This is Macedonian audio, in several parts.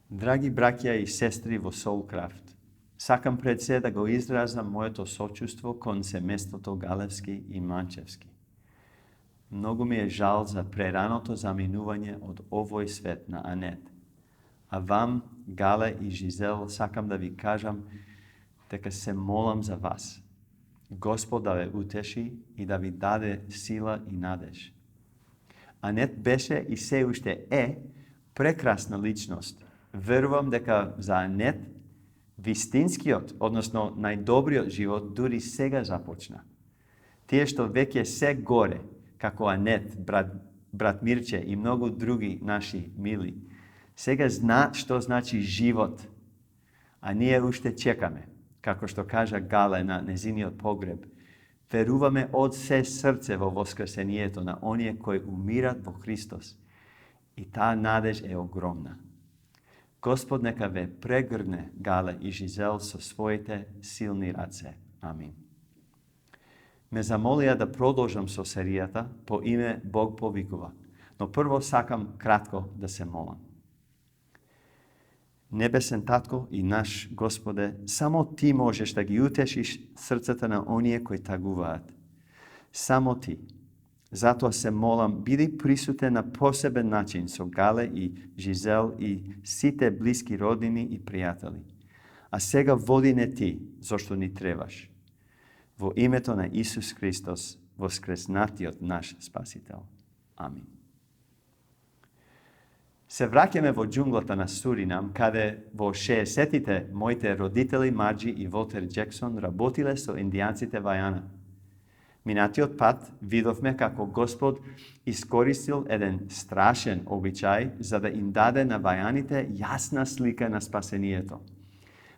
Драги браќа и сестри во Soulcraft, сакам пред се да го изразам моето сочувство кон семејството Галевски и Манчевски. Многу ми е жал за прераното заминување од овој свет на Анет. А вам, Гале и Жизел, сакам да ви кажам дека се молам за вас. Господ да ве утеши и да ви даде сила и надеж. Анет беше и се уште е прекрасна личност. Верувам дека за Анет вистинскиот, односно најдобриот живот дури сега започна. Тие што веќе се горе, како Анет, брат Мирче и многу други наши мили, сега знаат што значи живот, а ние уште чекаме, како што кажа Гале на незиниот погреб. Веруваме од се срце во воскресението на оние кои умират во Христос. И таа надеж е огромна. Господ нека ве прегрне, Гале и Жизел, со своите силни раце. Амин. Ме замолија да продолжам со серијата по име Бог повикува, но прво сакам кратко да се молам. Небесен Татко и наш Господе, само Ти можеш да ги утешиш срцата на оние кои тагуваат. Само Ти. Затоа се молам, биди присутен на посебен начин со Гале и Жизел и сите блиски роднини и пријатели. А сега води не Ти, зашто ни требаш. Во името на Исус Христос, воскреснатиот наш Спасител. Амин. Се враќаме во џунглата на Суринам, каде во 60-тите моите родители Марджи и Волтер Джексон работиле со индијанците Вајана. Минатиот пат видовме како Господ искористил еден страшен обичај за да им даде на Вајаните јасна слика на спасението.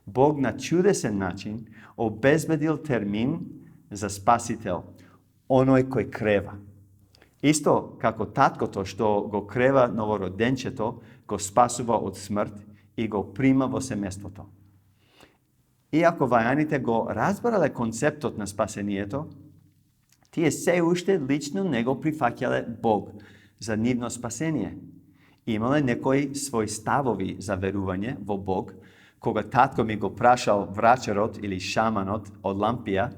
Бог на чудесен начин обезбедил термин за Спасител, оној кој крева. Исто како таткото што го крева новороденчето, го спасува од смрт и го прима во семејството. Иако Вајаните го разбрале концептот на спасението, тие се уште лично не го прифаќале Бог за нивно спасение. Имале некои своји ставови за верување во Бог. Кога татко ми го прашал врачарот или шаманот од Лампија,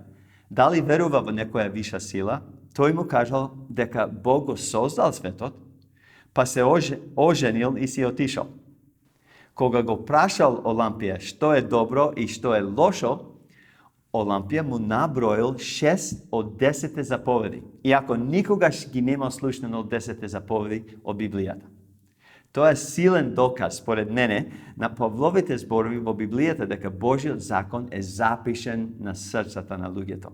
дали верува во некоја виша сила, тој му кажал дека Бог го создал светот, па се оженил и си отишол. Кога го прашал Олампија што е добро и што е лошо, Олампија му наброил 6 од 10 заповеди, иако никогаш ги нема слушнано од 10 заповеди од Библијата. Тоа е силен доказ, според мене, на Павловите зборови во Библијата дека Божиот закон е запишен на срцата на луѓето.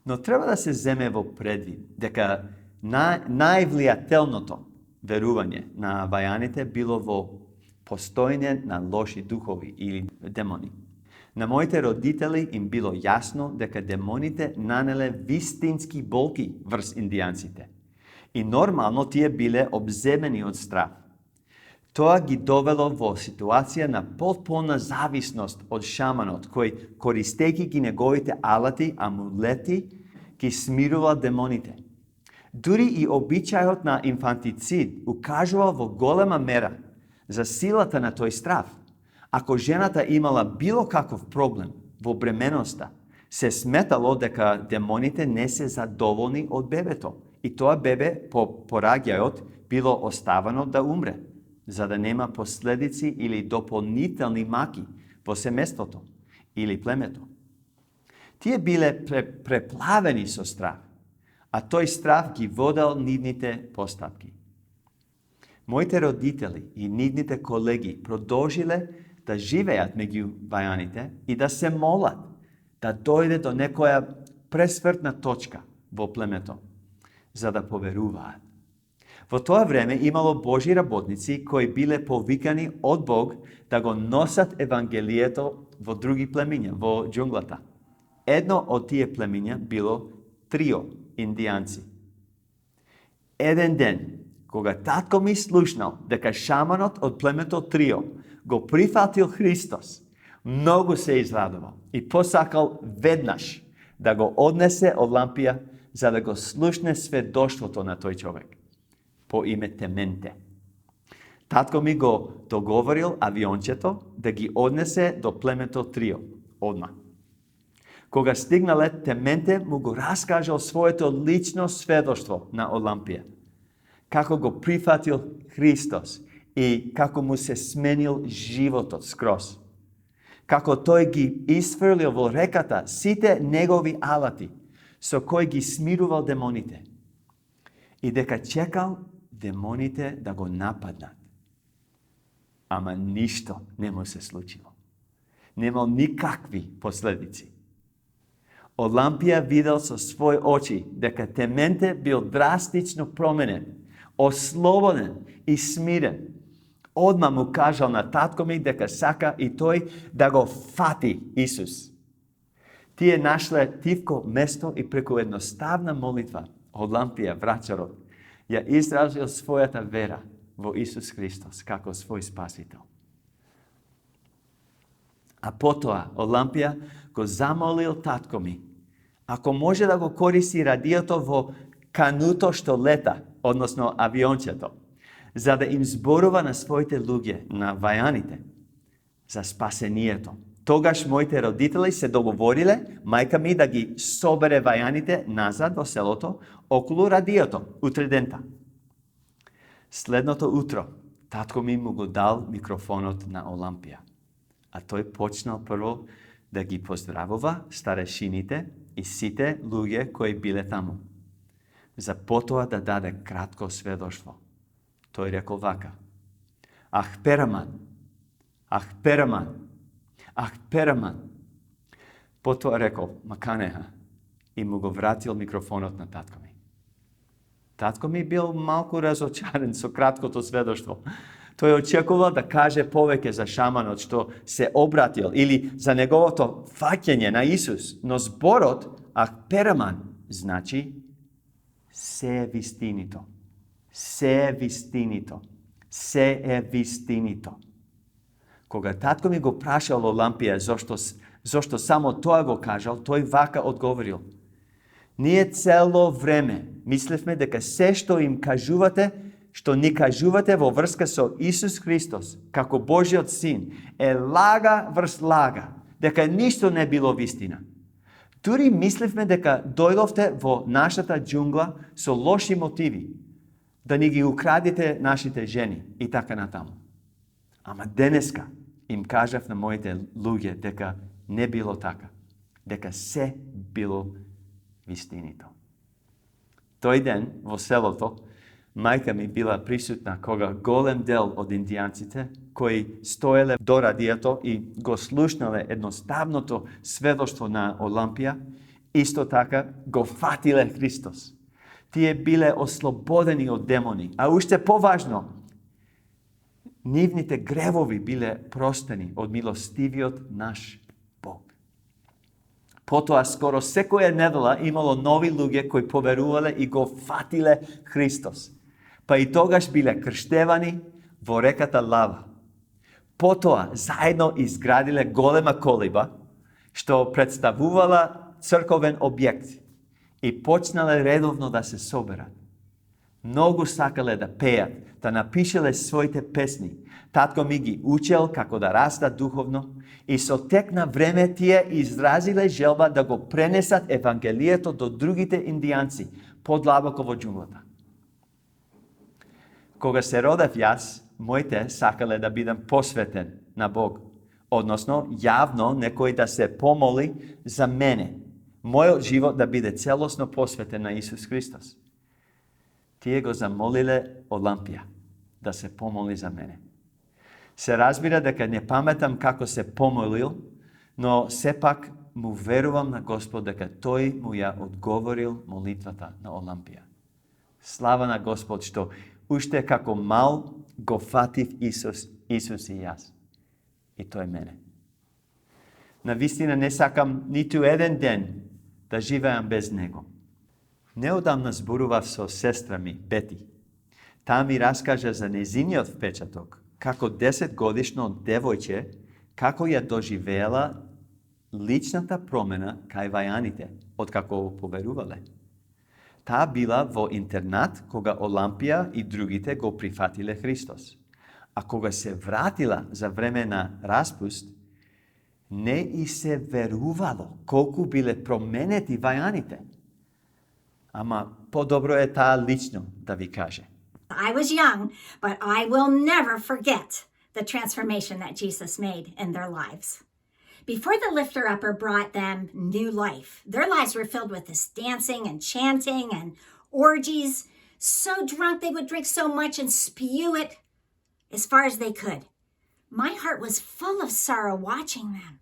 Но треба да се земе во предвид дека највлијателното верување на Вајаните било во постоење на лоши духови или демони. На моите родители им било јасно дека демоните нанеле вистински болки врз индијанците. И нормално тие биле обземени од страв. Тоа ги довело во ситуација на потполна зависност од шаманот, кој, користејќи ги неговите алати, амулети, ги смирува демоните. Дури и обичајот на инфантицид укажува во голема мера за силата на тој страв. Ако жената имала било каков проблем во бременоста, се сметало дека демоните не се задоволни од бебето и тоа бебе по пораѓајот било оставено да умре, за да нема последици или дополнителни маки во семејството или племето. Тие биле преплавени со страв, а тој страв ги водел нивните постапки. Моите родители и нивните колеги продолжиле да живеат меѓу Вајаните и да се молат да дојде до некоја пресвртна точка во племето, за да поверуваат. Во тоа време имало Божи работници кои биле повикани од Бог да го носат Евангелието во други племиња, во џунглата. Едно од тие племиња било Трио, индијанци. Еден ден, кога татко ми слушнал дека шаманот од племето Трио го прифатил Христос, многу се израдувал и посакал веднаш да го однесе од Лампија за да го слушне сведоштвото на тој човек по име Тементе. Татко ми го договорил авиончето да ги однесе до племето Трио. Одма. Кога стигнале, Тементе му го раскажал своето лично сведоштво на Олампија. Како го прифатил Христос и како му се сменил животот скроз. Како тој ги исфрлил во реката сите негови алати, со кои ги смирувал демоните. И дека чекал демоните да го нападнат. Ама ништо не му се случило. Немал никакви последици. Олампија видел со своји очи дека Тементе бил драстично променен, ослободен и смирен. Одма му кажал на татко ми дека сака и тој да го фати Исус. Тие нашле тивко место и преку едноставна молитва Олампија, врачарот, ја изразил својата вера во Исус Христос како свој спасител. А потоа Олампија го замолил татко ми, ако може да го користи радиото во кануто што лета, односно авиончето, за да им зборува на своите луѓе, на вајаните, за спасението. Тогаш моите родители се договориле мајка ми да ги собере вајаните назад во селото околу радиото, утредента. Следното утро, татко ми му го дал микрофонот на Олампија, а тој почнал прво да ги поздравува старешините и сите луѓе кои биле таму. За потоа да даде кратко сведоштво. Тој рекол вака: Ах, Пераман! Ах, Пераман! Ах, Пераман! Потоа рекол: Маканеха, и му го вратил микрофонот на татко ми. Татко ми бил малку разочарен со краткото сведоштво. Тој очекувал да каже повеќе за шаманот што се обратил или за неговото фаќање на Исус, но зборот Ах, Пераман значи се е вистинито. Се е вистинито. Се е вистинито. Кога татко ми го прашал Олампија зошто само тоа го кажал, тој вака одговорил: Ние цело време мислевме дека се што им кажувате, што ни кажувате во врска со Исус Христос, како Божиот Син, е лага врз лага, дека ништо не било вистина. Дури мислевме дека дојдовте во нашата џунгла со лоши мотиви, да ни ги украдите нашите жени и така натаму. Ама денеска им кажав на моите луѓе дека не било така, дека се било вистинито. Тој ден во селото мајка ми била присутна кога голем дел од индијанците кои стоеле до радиото и го слушнале едноставното сведоштво на Олампија, исто така го фатиле Христос. Тие биле ослободени од демони, а уште поважно, нивните гревови биле простени од милостивиот наш Бог. Потоа скоро секоја недела имало нови луѓе кои поверувале и го фатиле Христос. Па и тогаш биле крштевани во реката Лава. Потоа заедно изградиле голема колиба, што представувала црковен објект и почнале редовно да се соберат. Многу сакале да пеат, да напишеле своите песни. Татко ми ги учел како да растат духовно и со тек на време тие изразиле желба да го пренесат евангелието до другите индијанци подлабоко во џунглата. Кога се родев јас, моите сакале да бидам посветен на Бог, односно јавно некој да се помоли за мене, мојот живот да биде целосно посветен на Исус Христос. Тие го замолиле Олампија да се помоли за мене. Се разбира дека не паметам како се помолил, но сепак му верувам на Господ дека тој му ја одговорил молитвата на Олампија. Слава на Господ што уште како мал го фатив Исус и јас. И тој мене. Навистина не сакам ниту еден ден да живеам без него. Неодамна зборував со сестра ми, Бети. Таа ми раскажа за незиниот впечаток, како 10 годишно девојче, како ја доживеела личната промена кај вајаните, откако поверувале. Таа била во интернат кога Олампија и другите го прифатиле Христос. А кога се вратила за време на распуст, не и се верувало колку биле променети вајаните. Ама по-добро е таа лично да ви каже. I was young, but I will never forget the transformation that Jesus made in their lives. Before the lifter-upper brought them new life, their lives were filled with this dancing and chanting and orgies, so drunk they would drink so much and spew it as far as they could. My heart was full of sorrow watching them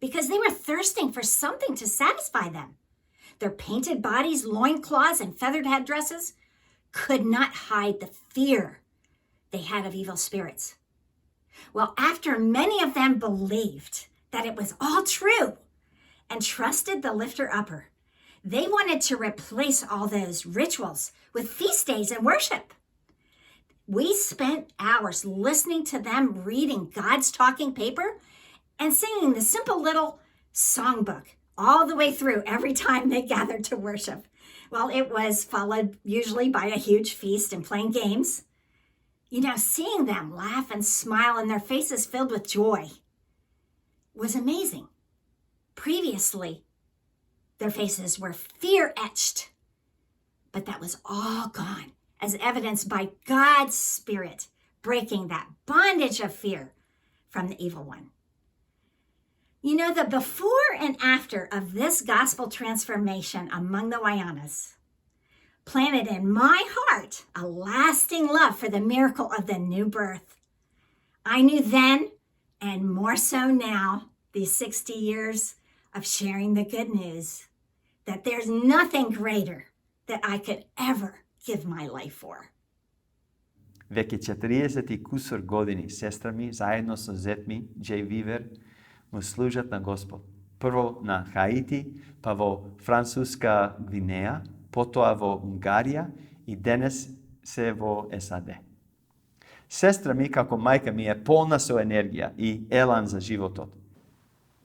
because they were thirsting for something to satisfy them. Their painted bodies, loincloths, and feathered headdresses could not hide the fear they had of evil spirits. Well, after many of them believed that it was all true and trusted the lifter-upper, they wanted to replace all those rituals with feast days and worship. We spent hours listening to them reading God's talking paper and singing the simple little songbook all the way through every time they gathered to worship. Well, it was followed usually by a huge feast and playing games. You know, seeing them laugh and smile and their faces filled with joy was amazing. Previously, their faces were fear-etched, but that was all gone, as evidenced by God's Spirit breaking that bondage of fear from the evil one. You know, the before and after of this gospel transformation among the Wayanas planted in my heart a lasting love for the miracle of the new birth. I knew then, and more so now, these 60 years of sharing the good news, that there's nothing greater that I could ever give my life for. Веќе 40 и кусор години сестра ми, заедно со зет ми, Джей Вивер, му служат на Господ. Прво на Хаити, па во Француска Гвинеја, потоа во Унгарија и денес се во САД. Сестра ми, како мајка ми, е полна со енергија и елан за животот.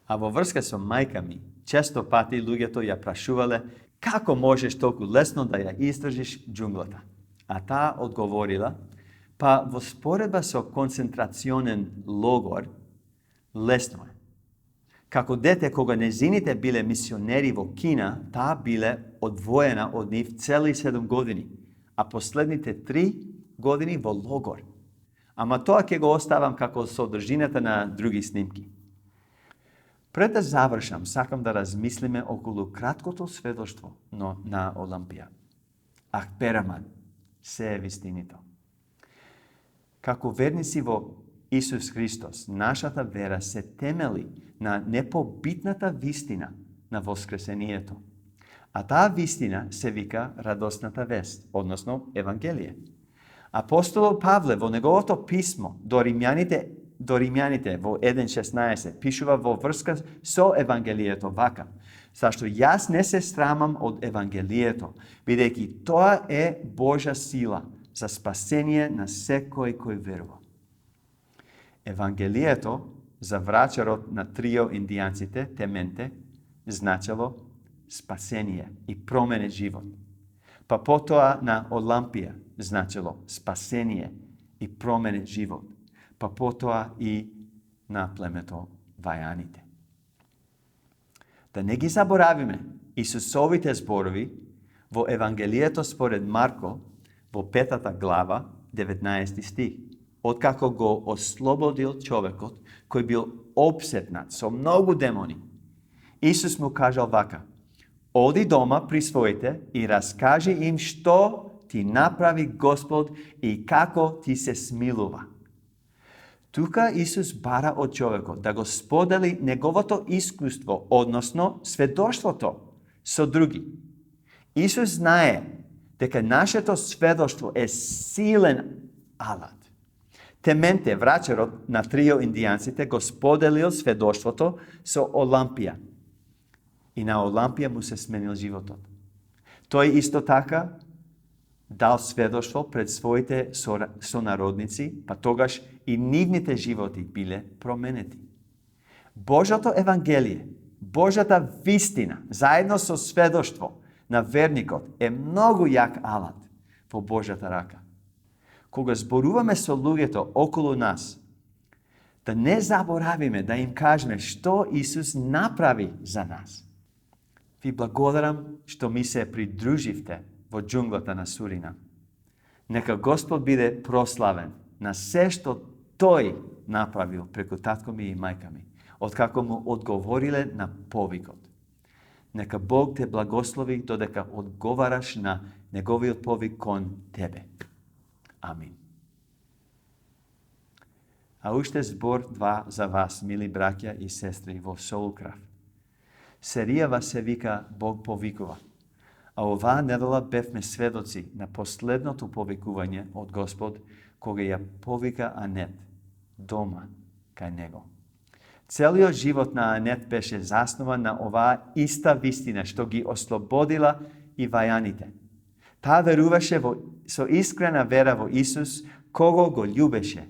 А во врска со мајка ми, често пати луѓето ја прашувале како можеш толку лесно да ја истражиш џунглата. А таа одговорила, па во споредба со концентрационен логор, лесно е. Како дете, кога незините биле мисионери во Кина, таа биле одвоена од нив цели 7 години, а последните 3 години во логор. Ама тоа ќе го оставам како содржината на други снимки. Пред да завршам, сакам да размислиме околу краткото сведоштво на Олампија. Ахпераман, се е вистинито. Како верници во Исус Христос, нашата вера се темели на непобитната вистина на воскресението. А таа вистина се вика радосната вест, односно Евангелие. Апостол Павле во неговото писмо до римјаните во 1.16 пишува во врска со Евангелието вака: зашто јас не се срамам од Евангелието, бидејќи тоа е Божја сила за спасение на секој кој верува. Евангелието за врачарот на трио индијанците, Тементе, значело спасение и променет живот. Па потоа на Олампија значело спасение и променет живот. Па потоа и на племето Вајаните. Да не ги заборавиме Исусовите зборови во Евангелието според Марко во 5 глава, 19 стих. Откако го ослободил човекот кој бил опсетнат со многу демони, Исус му кажал вака: оди дома при своите и раскажи им што ти направи Господ и како ти се смилува. Тука Исус бара од човекот да го сподели неговото искуство, односно сведоштвото со други. Исус знае дека нашето сведоштво е силен алат. Тементе, врачарот на трио индијанците, го споделил сведоштвото со Олампија. И на Олампија му се сменил животот. Тој исто така дал сведоштво пред своите сонародници, па тогаш и нивните животи биле променети. Божјото Евангелие, Божјата вистина, заедно со сведоштво на верникот, е многу јак алат во Божјата рака. кога зборуваме со луѓето околу нас, да не заборавиме да им кажеме што Исус направи за нас. Ви благодарам што ми се придруживте во џунглата на Сурина. Нека Господ биде прославен на се што Тој направил преку татко ми и мајка ми, откако му одговориле на повикот. Нека Бог те благослови додека одговараш на Неговиот повик кон тебе. Амин. А уште збор 2 за вас, мили браќа и сестри во Соулкрафт. Серијава се вика Бог повикува. А оваа недела бевме сведоци на последното повикување од Господ, кога ја повика Анет дома кај него. Целиот живот на Анет беше заснован на оваа иста вистина што ги ослободила и вајаните. Таа веруваше со искрена вера во Исус, кого го љубеше,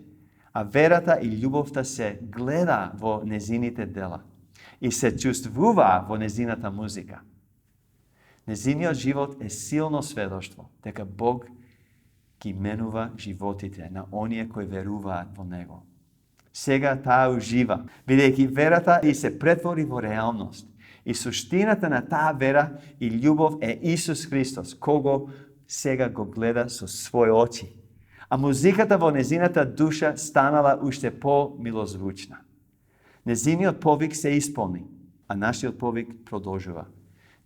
а верата и љубовта се гледа во незините дела и се чувствува во незината музика. Незиниот живот е силно сведоштво дека Бог ги менува животите на оние кои веруваат во Него. Сега таа ужива, бидејќи верата и се претвори во реалност. И суштината на таа вера и љубов е Исус Христос, кого сега го гледа со своји очи. А музиката во незината душа станала уште по-милозвучна. Незиниот повик се исполни, а нашиот повик продолжува.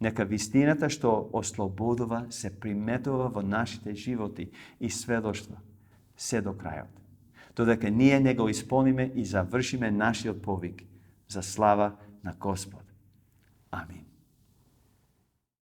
Нека вистината што ослободува се приметува во нашите животи и сведоштва се до крајот. Додека ние не го исполниме и завршиме нашиот повик за слава на Господ. Амин.